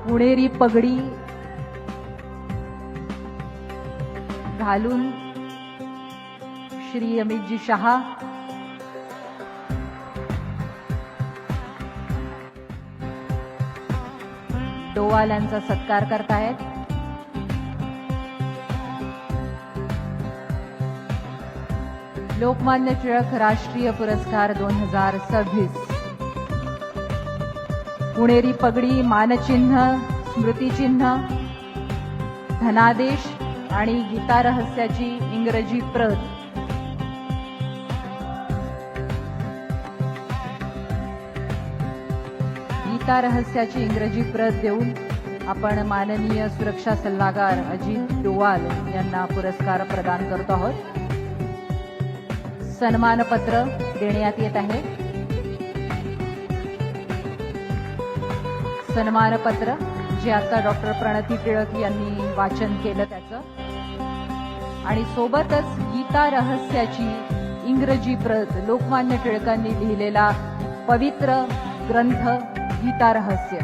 पुणेरी पगडी घालून श्री अमितजी शहा डोवाल यांचा सत्कार करतायत। लोकमान्य टिळक राष्ट्रीय पुरस्कार 2026 पुणेरी पगडी, मानचिन्ह, स्मृतिचिन्ह, धनादेश आणि गीता रहस्याची इंग्रजी प्रत गीता रहस्याची इंग्रजी प्रत देऊन आपण माननीय सुरक्षा सल्लागार अजित डोवाल यांना पुरस्कार प्रदान करतो आहोत। सन्मानपत्र देण्यात येत आहे। सन्मानपत्र जे आता डॉक्टर प्रणती टिळक यांनी वाचन केलं त्याचं, आणि सोबतच गीता रहस्याची इंग्रजी प्रत, लोकमान्य टिळकांनी लिहिलेला पवित्र ग्रंथ गीता रहस्य।